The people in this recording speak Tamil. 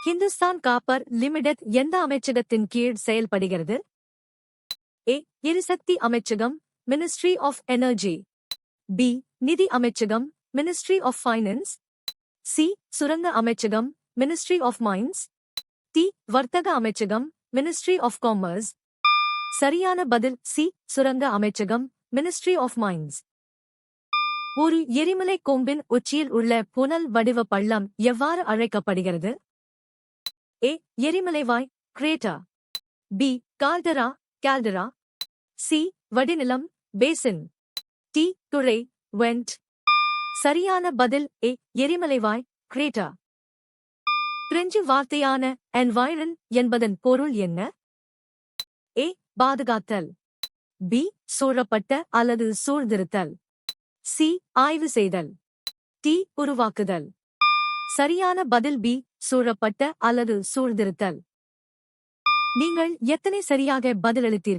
ஹிந்துஸ்தான் காப்பர் லிமிடெட் எந்த அமைச்சகத்தின் கீழ் செயல்படுகிறது? ஏ. எரிசக்தி அமைச்சகம், மினிஸ்ட்ரி ஆஃப் எனர்ஜி. பி. நிதி அமைச்சகம், மினிஸ்ட்ரி ஆஃப் ஃபைனான்ஸ். சி. சுரங்க அமைச்சகம், மினிஸ்ட்ரி ஆஃப் மைன்ஸ். டி. வர்த்தக அமைச்சகம், மினிஸ்ட்ரி ஆஃப் காமர்ஸ். சரியான பதில் சி. சுரங்க அமைச்சகம், மினிஸ்ட்ரி ஆஃப் மைன்ஸ். ஒரு எரிமலை கொம்பின் உச்சியில் உள்ள புனல் வடிவ பள்ளம் எவ்வாறு அழைக்கப்படுகிறது? ஏ. எரிமலைவாய், crater. B. Caldera, caldera. C. வடிநிலம், பேசின். டி. துளை, வெண்ட். சரியான பதில் ஏ. எரிமலைவாய், கிரேட்டர். பிரெஞ்சு வார்த்தையான என்வாயரன் என்பதன் பொருள் என்ன? ஏ. பாதுகாத்தல். பி. சூழப்பட்ட அல்லது சூழ்ந்திருத்தல். சி. ஆய்வு செய்தல். டி. உருவாக்குதல். சரியான பதில் பி. சூழப்பட்ட அல்லது சூழ்ந்திருத்தல். நீங்கள் எத்தனை சரியாக பதிலளித்தீர்கள்?